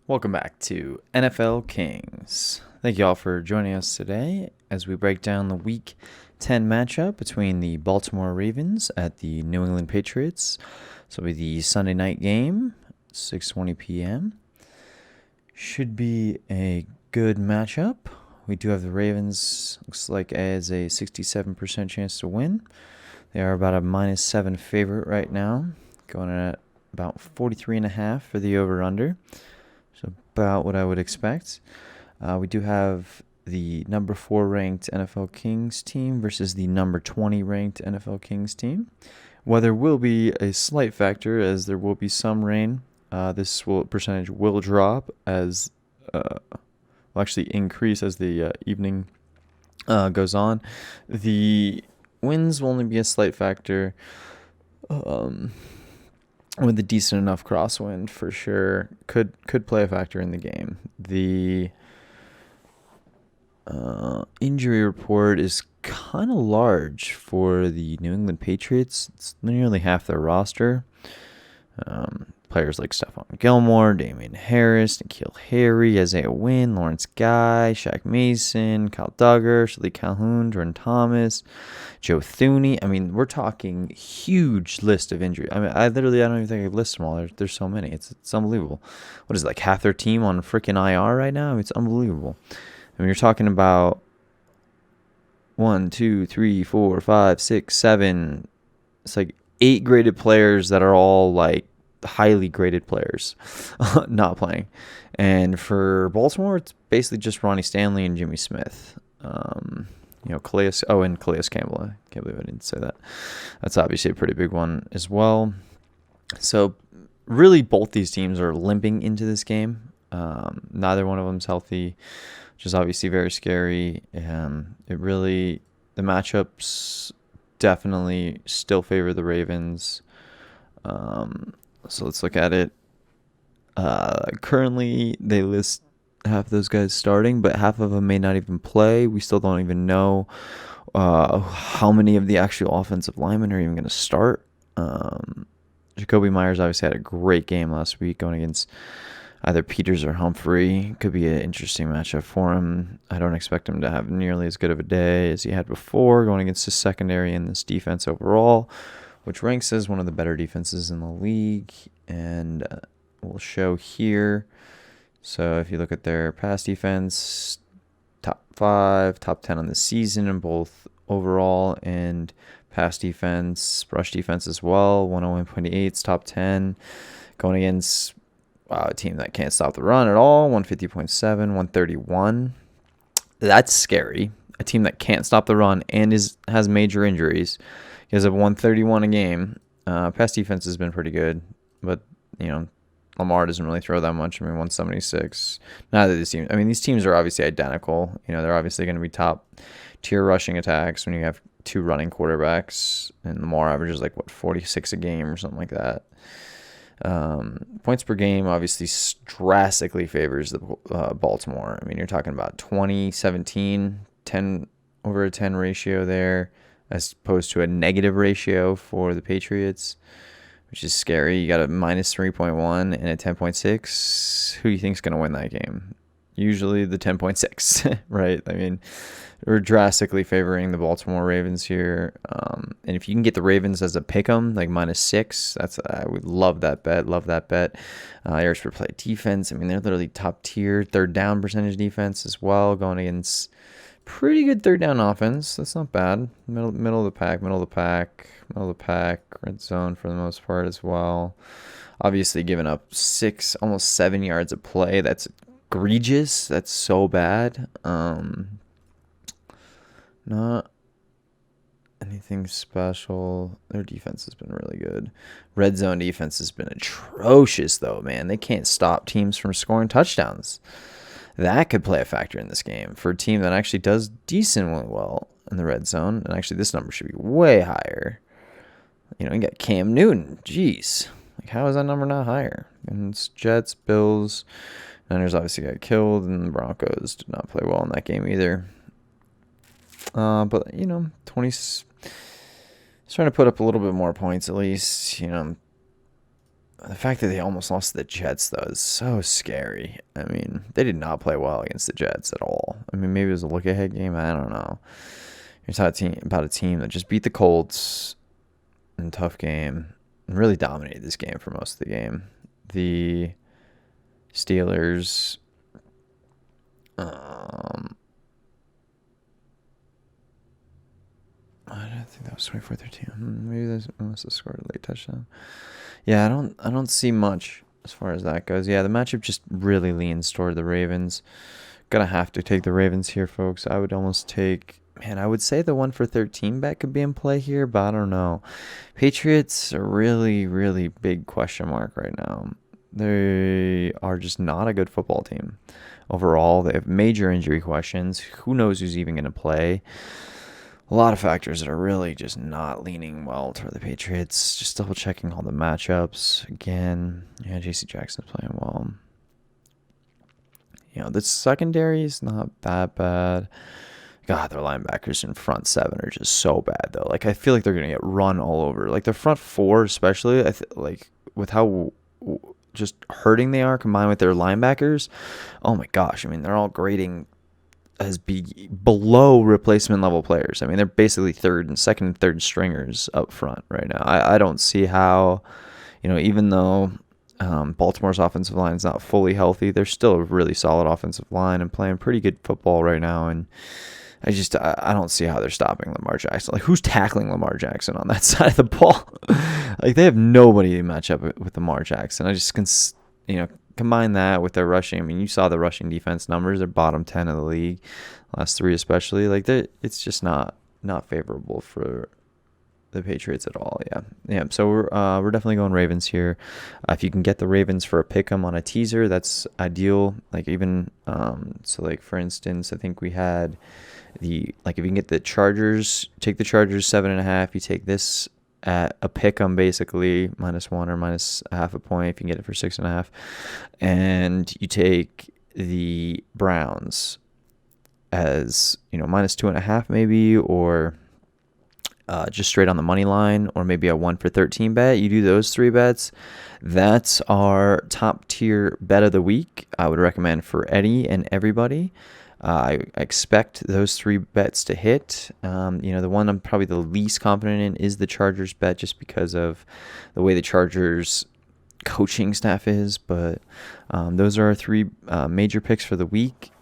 Welcome back to NFL Kings. Thank you all for joining us today as we break down the Week 10 matchup between the Baltimore Ravens at the New England Patriots. So it'll be the Sunday night game, 6:20 p.m. Should be a good matchup. We do have the Ravens, looks like, as a 67% chance to win. They are about a -7 favorite right now, going at about 43.5 for the over-under. So about what I would expect. We do have the number 4 ranked NFL Kings team versus the number 20 ranked NFL Kings team. Weather will be a slight factor as there will be some rain. This percentage will drop as will actually increase as the evening goes on. The winds will only be a slight factor. With a decent enough crosswind for sure, could play a factor in the game. The injury report is kind of large for the New England Patriots. It's nearly half their roster. Players like Stephon Gilmore, Damian Harris, N'Keal Harry, Isaiah Wynn, Lawrence Guy, Shaq Mason, Kyle Duggar, Shalik Calhoun, Jordan Thomas, Joe Thuney. I mean, we're talking huge list of injuries. I mean, I don't even think I could list them all. There's so many. It's unbelievable. What is it, like half their team on freaking IR right now? I mean, it's unbelievable. I mean, you're talking about 1, 2, 3, 4, 5, 6, 7. It's like 8 graded players that are all like highly graded players not playing. And for Baltimore, it's basically just Ronnie Stanley and Jimmy Smith. Calais. Oh, and Calais Campbell. I can't believe I didn't say that. That's obviously a pretty big one as well. So really, both these teams are limping into this game. Neither one of them's healthy, which is obviously very scary. The matchups definitely still favor the Ravens. So let's look at it. Currently, they list half of those guys starting, but half of them may not even play. We still don't even know how many of the actual offensive linemen are even going to start. Jacoby Myers obviously had a great game last week going against either Peters or Humphrey. Could be an interesting matchup for him. I don't expect him to have nearly as good of a day as he had before going against his secondary and this defense overall, which ranks as one of the better defenses in the league, and we'll show here. So if you look at their pass defense, top 5, top 10 on the season in both overall and pass defense, rush defense as well. 101.8's top 10, going against a team that can't stop the run at all. 150.7, 131. That's scary. A team that can't stop the run and has major injuries. He has a 131 a game. Pass defense has been pretty good, but Lamar doesn't really throw that much. I mean, 176. Neither of these teams. I mean, these teams are obviously identical. They're obviously going to be top tier rushing attacks when you have 2 running quarterbacks, and Lamar averages 46 a game or something like that. Points per game obviously drastically favors the Baltimore. I mean, you're talking about 20, 17, 10 over a 10 ratio there, as opposed to a negative ratio for the Patriots, which is scary. You got a -3.1 and a 10.6. Who do you think is going to win that game? Usually the 10.6, right? I mean, we're drastically favoring the Baltimore Ravens here. And if you can get the Ravens as a pick'em, like -6, I would love that bet. Love that bet. Yards per play defense. I mean, they're literally top tier third down percentage defense as well, going against pretty good third down offense. That's not bad. Middle of the pack. Red zone for the most part as well. Obviously giving up 6, almost 7 yards of play. That's egregious. That's so bad. Not anything special. Their defense has been really good. Red zone defense has been atrocious though, man. They can't stop teams from scoring touchdowns. That could play a factor in this game for a team that actually does decently well in the red zone. And actually, this number should be way higher. You got Cam Newton. Jeez. How is that number not higher? And it's Jets, Bills. Niners obviously got killed, and the Broncos did not play well in that game either. But, 20... He's trying to put up a little bit more points at least. The fact that they almost lost to the Jets, though, is so scary. I mean, they did not play well against the Jets at all. I mean, maybe it was a look-ahead game. I don't know. You're talking about a team that just beat the Colts in a tough game and really dominated this game for most of the game. The Steelers, I don't think that was 24-13. Maybe they must have scored a late touchdown. Yeah, I don't see much as far as that goes. Yeah, the matchup just really leans toward the Ravens. Gonna have to take the Ravens here, folks. I would almost take, man, I would say the 1 for 13 bet could be in play here, but I don't know. Patriots are really, really big question mark right now. They are just not a good football team. Overall, they have major injury questions. Who knows who's even going to play? A lot of factors that are really just not leaning well toward the Patriots. Just double checking all the matchups again. Yeah, J.C. Jackson's playing well. The secondary is not that bad. God, their linebackers in front seven are just so bad though. Like I feel like they're gonna get run all over. Like their front four, especially, like with how just hurting they are combined with their linebackers. Oh my gosh! I mean, they're all grading as below replacement level players. I mean, they're basically second and third stringers up front right now. I don't see how, even though Baltimore's offensive line is not fully healthy, they're still a really solid offensive line and playing pretty good football right now. And I don't see how they're stopping Lamar Jackson. Like, who's tackling Lamar Jackson on that side of the ball? Like, they have nobody to match up with Lamar Jackson. I just combine that with their rushing. I mean, you saw the rushing defense numbers. They're bottom 10 of the league, last three especially. Like, it's just not favorable for the Patriots at all. Yeah. So we're definitely going Ravens here. If you can get the Ravens for a pick 'em on a teaser, that's ideal. Like even like for instance, I think we had if you can get the Chargers, take the Chargers 7.5. You take this at a pick 'em basically -1 or minus a half a point if you can get it for 6.5, and you take the Browns as -2.5 maybe, or just straight on the money line, or maybe a 1 for 13 bet. You do those three bets. That's our top tier bet of the week. I would recommend for Eddie and everybody. I expect those three bets to hit. The one I'm probably the least confident in is the Chargers bet, just because of the way the Chargers coaching staff is. But those are our three major picks for the week.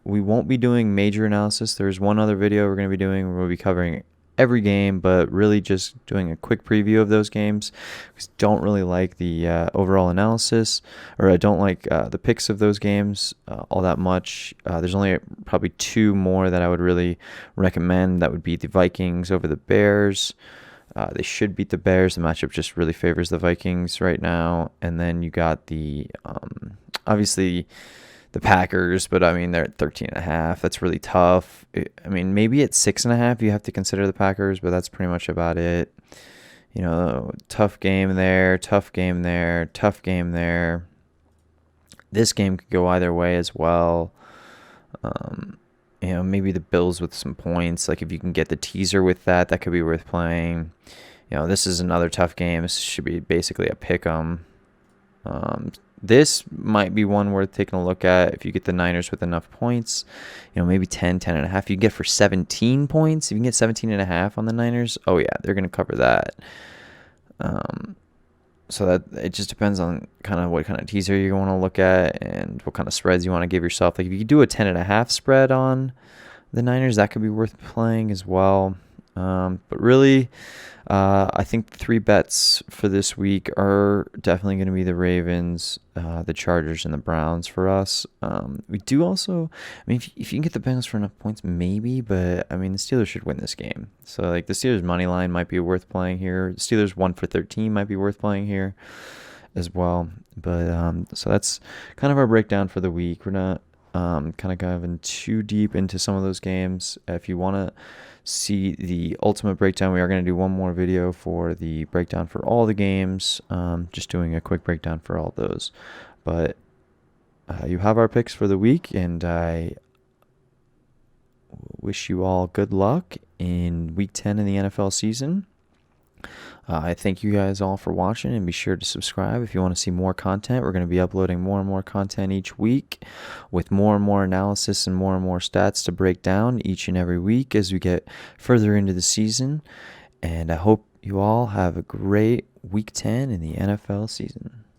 We won't be doing major analysis. There's one other video we're going to be doing where we'll be covering every game, but really just doing a quick preview of those games. I don't really like the overall analysis, or I don't like the picks of those games all that much. There's only probably two more that I would really recommend. That would be the Vikings over the Bears. They should beat the Bears. The matchup just really favors the Vikings right now. And then you got the obviously the Packers, but I mean they're at 13.5. That's really tough. I mean, maybe at 6.5 you have to consider the Packers, but that's pretty much about it. Tough game there, tough game there, tough game there. This game could go either way as well. Maybe the Bills with some points. Like if you can get the teaser with that could be worth playing. This is another tough game. This should be basically a pick 'em. This might be one worth taking a look at if you get the Niners with enough points. Maybe 10.5. You can get for 17 points. If you can get 17.5 on the Niners, oh yeah, they're going to cover that. So that it just depends on kind of what kind of teaser you want to look at and what kind of spreads you want to give yourself. Like if you do a 10.5 spread on the Niners, that could be worth playing as well. But really, I think the three bets for this week are definitely going to be the Ravens, the Chargers, and the Browns for us. We do also, I mean, if you can get the Bengals for enough points, maybe, but I mean, the Steelers should win this game. So, like, the Steelers' money line might be worth playing here. The Steelers 1 for 13 might be worth playing here as well. But, so that's kind of our breakdown for the week. We're not kind of diving too deep into some of those games. If you want to see the ultimate breakdown, we are going to do one more video for the breakdown for all the games, just doing a quick breakdown for all those. But you have our picks for the week, and I wish you all good luck in week 10 in the NFL season. I thank you guys all for watching, and be sure to subscribe if you want to see more content. We're going to be uploading more and more content each week with more and more analysis and more stats to break down each and every week as we get further into the season. And I hope you all have a great week 10 in the NFL season.